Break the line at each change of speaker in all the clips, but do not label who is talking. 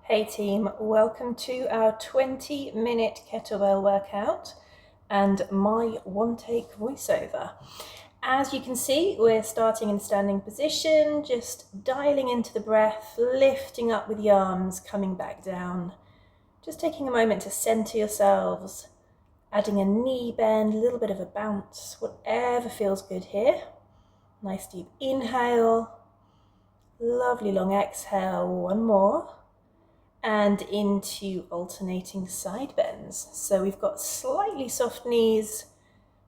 Hey team, welcome to our 20-minute kettlebell workout and my one-take voiceover. As you can see, we're starting in standing position, just dialing into the breath, lifting up with the arms, coming back down. Just taking a moment to center yourselves, adding a knee bend, a little bit of a bounce, whatever feels good here. Nice deep inhale, lovely long exhale, one more. And into alternating side bends. So we've got slightly soft knees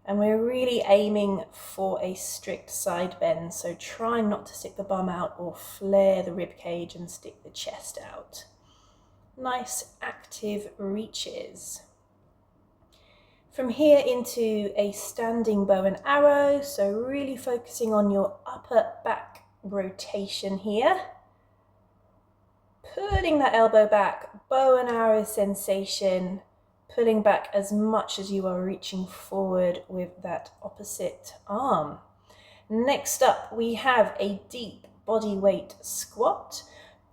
and we're really aiming for a strict side bend. So trying not to stick the bum out or flare the rib cage and stick the chest out. Nice active reaches. From here into a standing bow and arrow. So really focusing on your upper back rotation here. Pulling that elbow back, bow and arrow sensation, pulling back as much as you are reaching forward with that opposite arm. Next up, we have a deep body weight squat.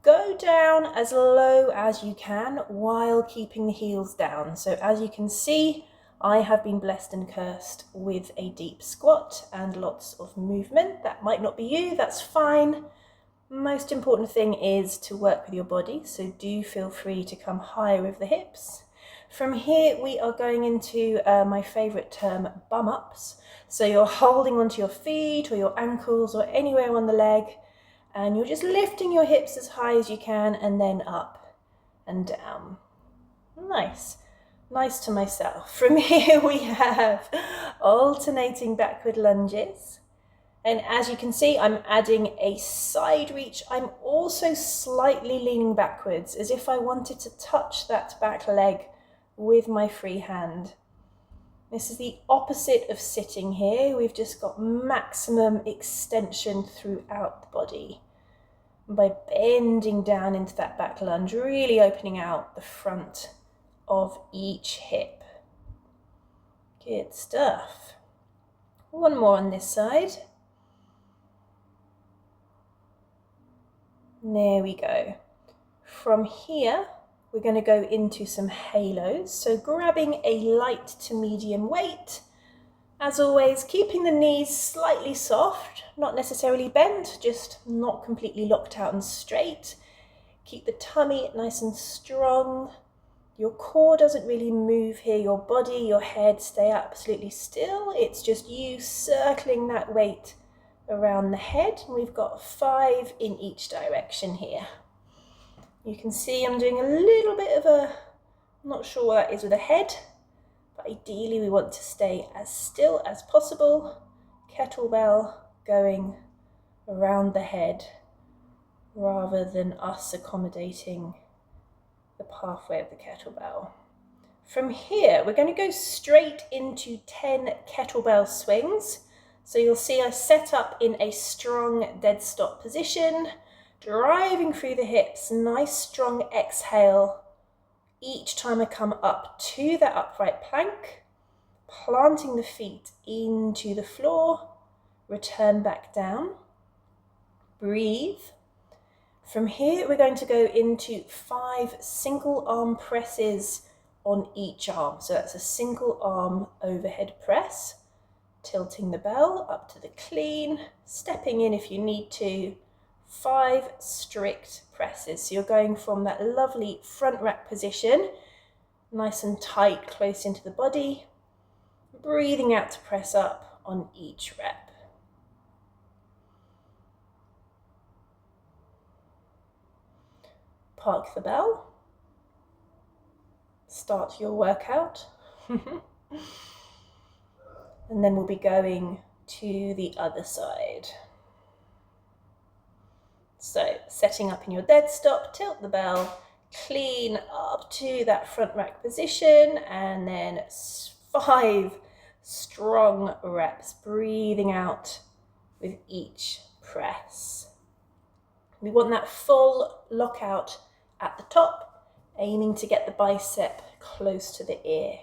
Go down as low as you can while keeping the heels down. So as you can see, I have been blessed and cursed with a deep squat and lots of movement. That might not be you, that's fine. Most important thing is to work with your body, so do feel free to come higher with the hips. From here, we are going into my favorite term, bum ups. So you're holding onto your feet or your ankles or anywhere on the leg, and you're just lifting your hips as high as you can and then up and down. Nice. Nice to myself. From here, we have alternating backward lunges. And as you can see, I'm adding a side reach. I'm also slightly leaning backwards as if I wanted to touch that back leg with my free hand. This is the opposite of sitting here. We've just got maximum extension throughout the body. By bending down into that back lunge, really opening out the front of each hip. Good stuff. One more on this side. There we go. From here, we're going to go into some halos. So grabbing a light to medium weight. As always, keeping the knees slightly soft, not necessarily bent, just not completely locked out and straight. Keep the tummy nice and strong. Your core doesn't really move here. Your body, your head stay absolutely still. It's just you circling that weight around the head, and we've got 5 in each direction here. You can see I'm doing a little bit of a, I'm not sure what that is with the head, but ideally we want to stay as still as possible. Kettlebell going around the head rather than us accommodating the pathway of the kettlebell. From here, we're going to go straight into 10 kettlebell swings. So you'll see I set up in a strong dead stop position, driving through the hips, nice strong exhale. Each time I come up to that upright plank, planting the feet into the floor, return back down, breathe. From here, we're going to go into 5 single arm presses on each arm. So that's a single arm overhead press. Tilting the bell up to the clean, stepping in if you need to, 5 strict presses. So you're going from that lovely front rack position, nice and tight, close into the body, breathing out to press up on each rep. Park the bell, start your workout. And then we'll be going to the other side. So setting up in your dead stop, tilt the bell, clean up to that front rack position, and then 5 strong reps, breathing out with each press. We want that full lockout at the top, aiming to get the bicep close to the ear.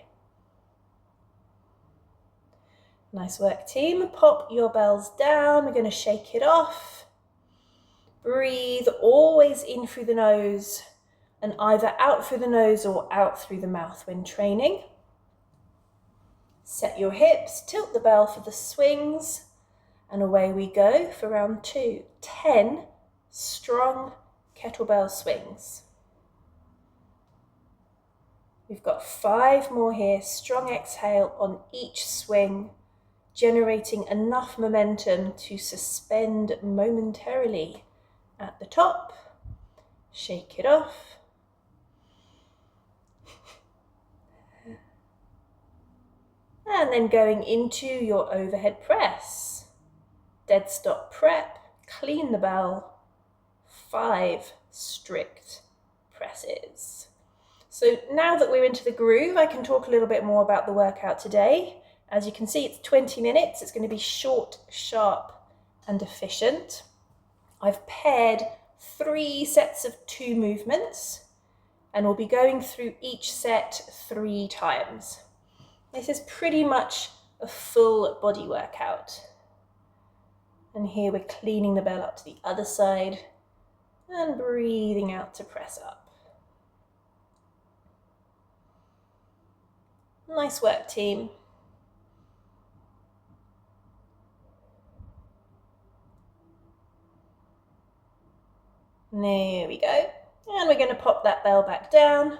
Nice work, team. Pop your bells down. We're going to shake it off. Breathe always in through the nose, and either out through the nose or out through the mouth when training. Set your hips, tilt the bell for the swings, and away we go for round 2. 10 strong kettlebell swings. We've got 5 more here. Strong exhale on each swing, generating enough momentum to suspend momentarily at the top. Shake it off. And then going into your overhead press. Dead stop prep, clean the bell, 5 strict presses. So now that we're into the groove, I can talk a little bit more about the workout today. As you can see, it's 20 minutes. It's going to be short, sharp, and efficient. I've paired 3 sets of 2 movements, and we'll be going through each set 3 times. This is pretty much a full body workout. And here we're cleaning the bell up to the other side and breathing out to press up. Nice work, team. There we go. And we're going to pop that bell back down.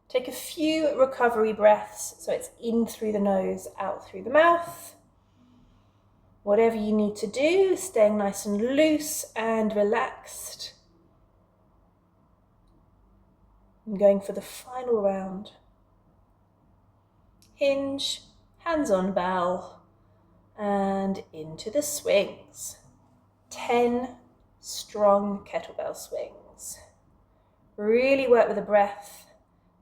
Take a few recovery breaths, so it's in through the nose, out through the mouth. Whatever you need to do, staying nice and loose and relaxed. I'm going for the final round. Hinge, hands on bell, and into the swings. 10 strong kettlebell swings. Really work with the breath.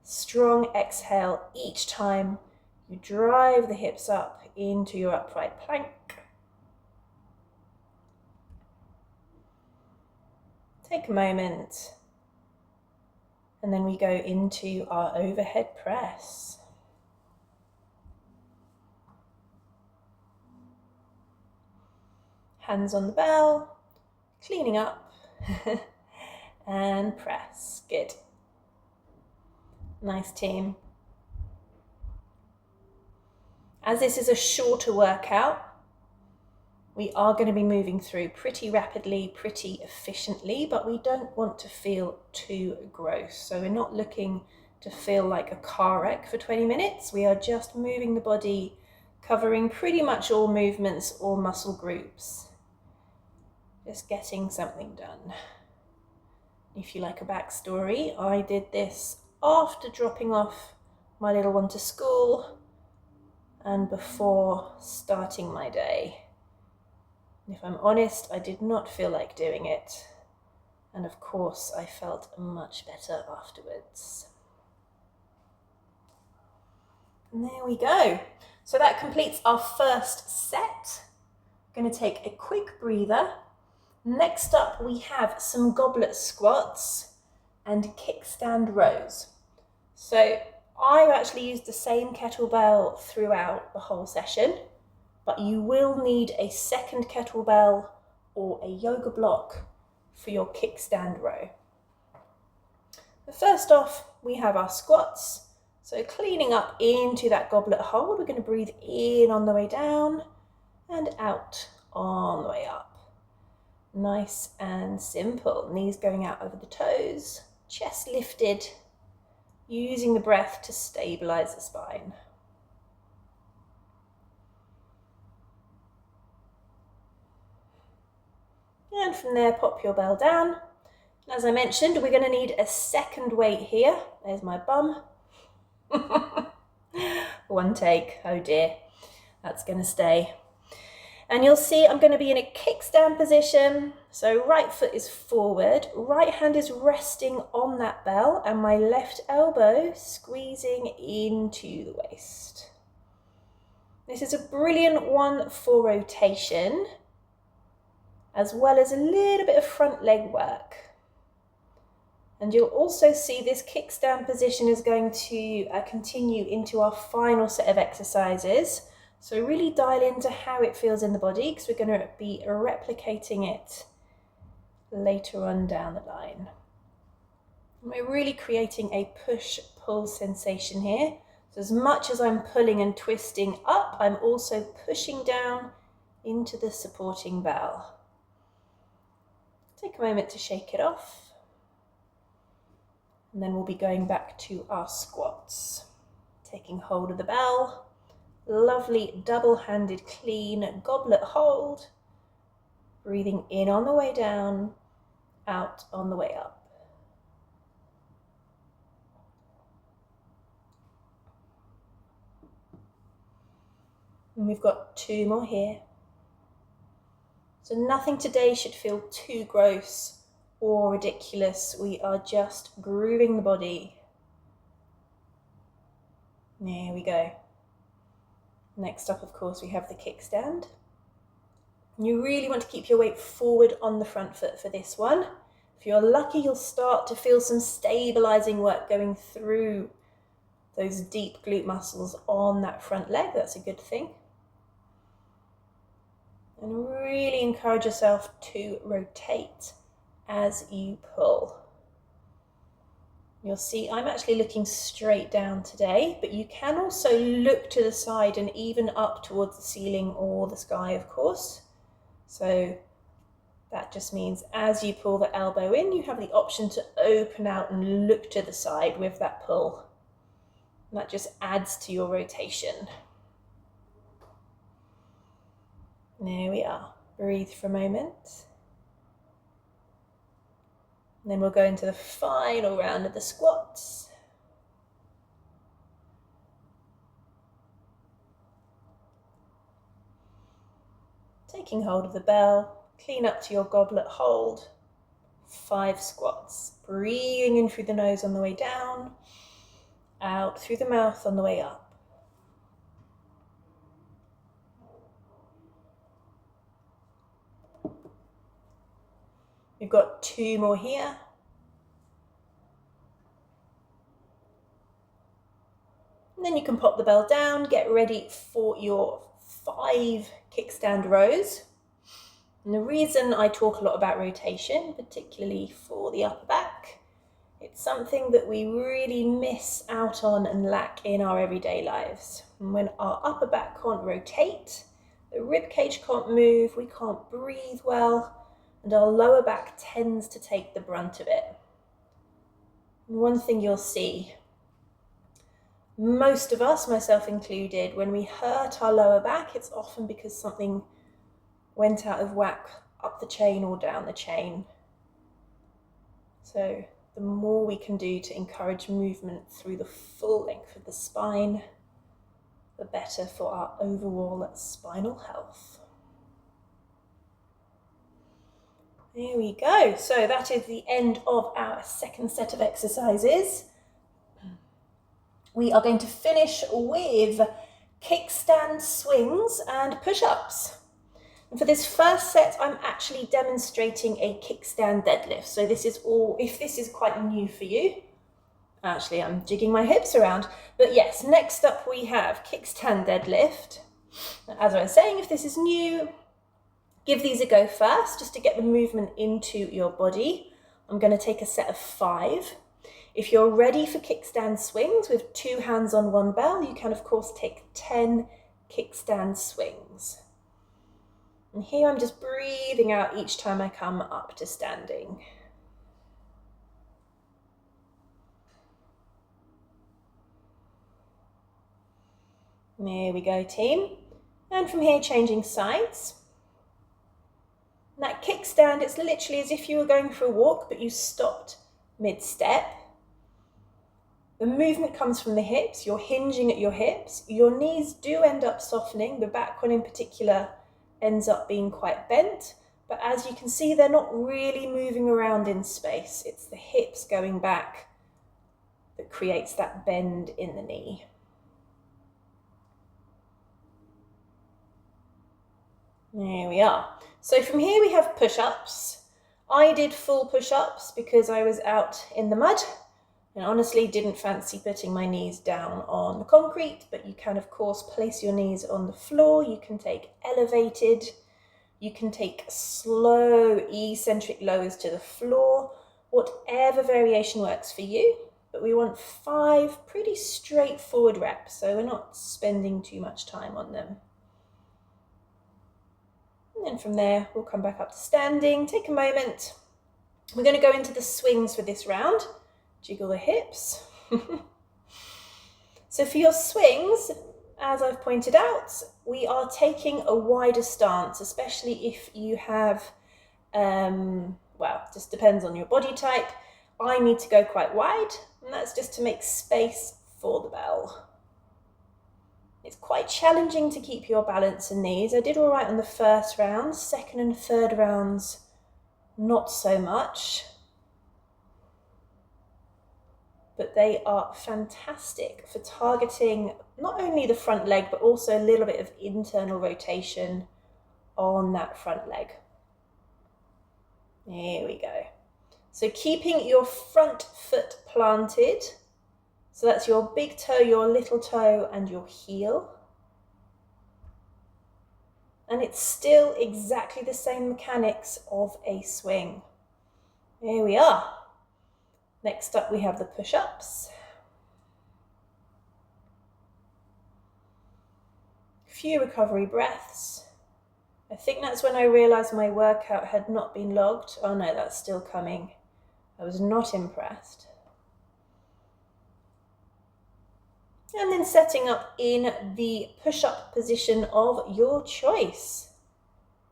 Strong exhale each time you drive the hips up into your upright plank. Take a moment, and then we go into our overhead press. Hands on the bell, cleaning up, and press. Good. Nice, team. As this is a shorter workout, we are going to be moving through pretty rapidly, pretty efficiently, but we don't want to feel too gross. So we're not looking to feel like a car wreck for 20 minutes. We are just moving the body, covering pretty much all movements, all muscle groups. Just getting something done. If you like a backstory, I did this after dropping off my little one to school and before starting my day. If I'm honest, I did not feel like doing it. And of course, I felt much better afterwards. And there we go. So that completes our first set. I'm going to take a quick breather. Next up, we have some goblet squats and kickstand rows. So I've actually used the same kettlebell throughout the whole session, but you will need a second kettlebell or a yoga block for your kickstand row. But first off, we have our squats. So cleaning up into that goblet hold, we're going to breathe in on the way down and out on the way up. Nice and simple. Knees going out over the toes, chest lifted, using the breath to stabilize the spine. And from there, pop your bell down. As I mentioned, we're going to need a second weight here. There's my bum. One take, oh dear, that's going to stay. And you'll see I'm going to be in a kickstand position. So right foot is forward, right hand is resting on that bell, and my left elbow squeezing into the waist. This is a brilliant one for rotation, as well as a little bit of front leg work. And you'll also see this kickstand position is going to continue into our final set of exercises. So really dial into how it feels in the body, because we're going to be replicating it later on down the line. And we're really creating a push-pull sensation here. So as much as I'm pulling and twisting up, I'm also pushing down into the supporting bell. Take a moment to shake it off. And then we'll be going back to our squats. Taking hold of the bell. Lovely double-handed clean goblet hold. Breathing in on the way down, out on the way up. And we've got 2 more here. So nothing today should feel too gross or ridiculous. We are just grooving the body. There we go. Next up, of course, we have the kickstand. You really want to keep your weight forward on the front foot for this one. If you're lucky, you'll start to feel some stabilizing work going through those deep glute muscles on that front leg. That's a good thing. And really encourage yourself to rotate as you pull. You'll see I'm actually looking straight down today, but you can also look to the side and even up towards the ceiling or the sky, of course. So that just means as you pull the elbow in, you have the option to open out and look to the side with that pull. And that just adds to your rotation. There we are. Breathe for a moment. And then we'll go into the final round of the squats. Taking hold of the bell, clean up to your goblet hold. 5 squats. Breathing in through the nose on the way down, out through the mouth on the way up. We've got 2 more here. And then you can pop the bell down, get ready for your 5 kickstand rows. And the reason I talk a lot about rotation, particularly for the upper back, it's something that we really miss out on and lack in our everyday lives. And when our upper back can't rotate, the rib cage can't move, we can't breathe well, and our lower back tends to take the brunt of it. And one thing you'll see, most of us, myself included, when we hurt our lower back, it's often because something went out of whack up the chain or down the chain. So the more we can do to encourage movement through the full length of the spine, the better for our overall spinal health. There we go. So that is the end of our second set of exercises. We are going to finish with kickstand swings and push-ups. And for this first set, I'm actually demonstrating a kickstand deadlift. So this is all, if this is quite new for you, actually I'm jigging my hips around. But yes, next up we have kickstand deadlift. As I was saying, if this is new, give these a go first, just to get the movement into your body. I'm going to take a set of 5. If you're ready for kickstand swings with 2 hands on 1 bell, you can of course take 10 kickstand swings. And here I'm just breathing out each time I come up to standing. There we go, team. And from here, changing sides. And that kickstand, it's literally as if you were going for a walk, but you stopped mid-step. The movement comes from the hips. You're hinging at your hips. Your knees do end up softening. The back one in particular ends up being quite bent. But as you can see, they're not really moving around in space. It's the hips going back that creates that bend in the knee. There we are. So from here we have push-ups. I did full push-ups because I was out in the mud and honestly didn't fancy putting my knees down on the concrete, but you can of course place your knees on the floor. You can take elevated, you can take slow eccentric lowers to the floor, whatever variation works for you, but we want 5 pretty straightforward reps, so we're not spending too much time on them. And then from there, we'll come back up to standing, take a moment. We're going to go into the swings for this round. Jiggle the hips. So for your swings, as I've pointed out, we are taking a wider stance, especially if you have, well, just depends on your body type. I need to go quite wide, and that's just to make space for the bell. It's quite challenging to keep your balance in these. I did all right on the first round, second and third rounds, not so much. But they are fantastic for targeting not only the front leg, but also a little bit of internal rotation on that front leg. Here we go. So keeping your front foot planted. So that's your big toe, your little toe, and your heel. And it's still exactly the same mechanics of a swing. Here we are. Next up, we have the push-ups. Few recovery breaths. I think that's when I realized my workout had not been logged. Oh no, that's still coming. I was not impressed. And then setting up in the push-up position of your choice.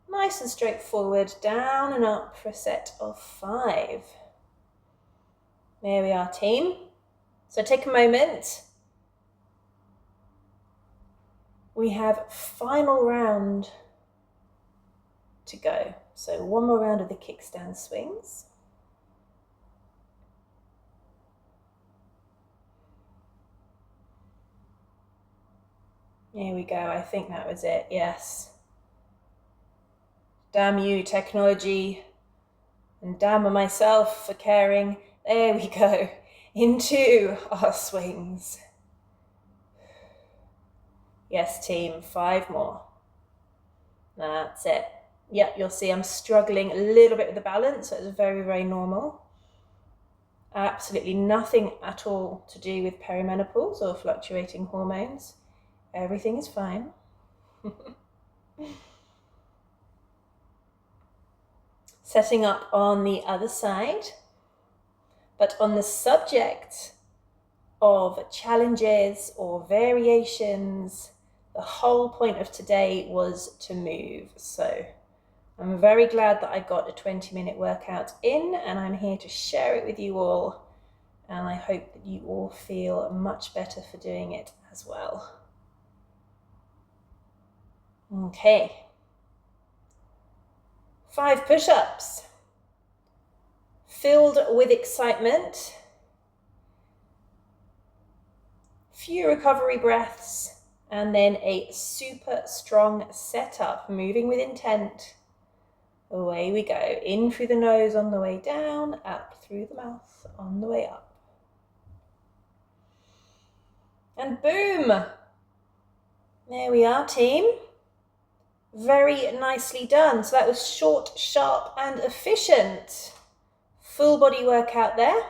Nice and straightforward, down and up for a set of 5. There we are, team. So take a moment. We have final round to go. So one more round of the kickstand swings. Here we go. I think that was it. Yes. Damn you, technology. And damn myself for caring. There we go. Into our swings. Yes, team. 5 more. That's it. Yep, you'll see I'm struggling a little bit with the balance, so it's very, very normal. Absolutely nothing at all to do with perimenopause or fluctuating hormones. Everything is fine. Setting up on the other side, but on the subject of challenges or variations, the whole point of today was to move. So I'm very glad that I got a 20-minute workout in, and I'm here to share it with you all. And I hope that you all feel much better for doing it as well. Okay. 5 push-ups. Filled with excitement. Few recovery breaths. And then a super strong setup, moving with intent. Away we go, in through the nose on the way down, up through the mouth on the way up. And boom! There we are, team. Very nicely done. So that was short, sharp, and efficient. Full body workout there.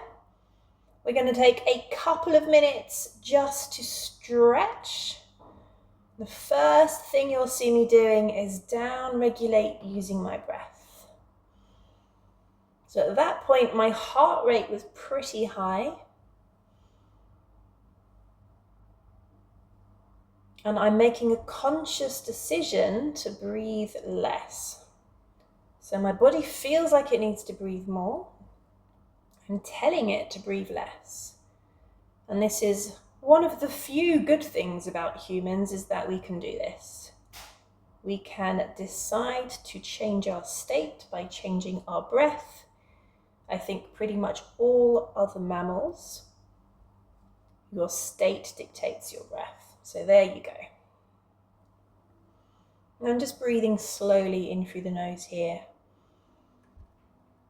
We're going to take a couple of minutes just to stretch. The first thing you'll see me doing is down regulate using my breath. So at that point, my heart rate was pretty high. And I'm making a conscious decision to breathe less. So my body feels like it needs to breathe more. I'm telling it to breathe less. And this is one of the few good things about humans, is that we can do this. We can decide to change our state by changing our breath. I think pretty much all other mammals, your state dictates your breath. So there you go. And I'm just breathing slowly in through the nose here.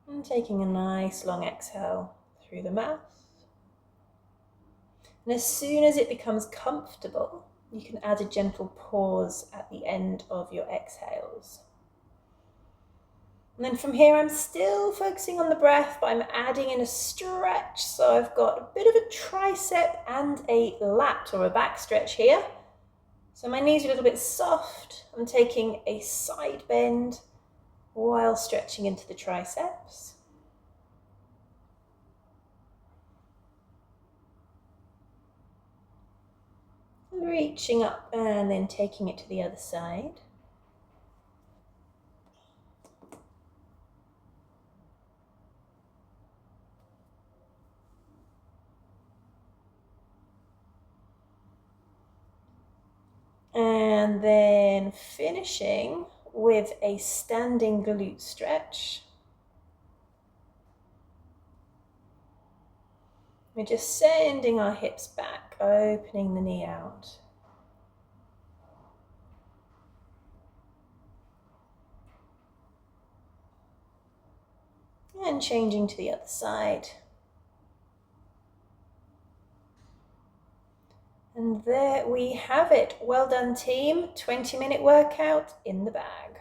And taking a nice long exhale through the mouth. And as soon as it becomes comfortable, you can add a gentle pause at the end of your exhales. And then from here, I'm still focusing on the breath, but I'm adding in a stretch. So I've got a bit of a tricep and a lat or a back stretch here. So my knees are a little bit soft. I'm taking a side bend while stretching into the triceps. Reaching up and then taking it to the other side. And then finishing with a standing glute stretch. We're just sending our hips back, opening the knee out. And changing to the other side. And there we have it. Well done, team. 20-minute workout in the bag.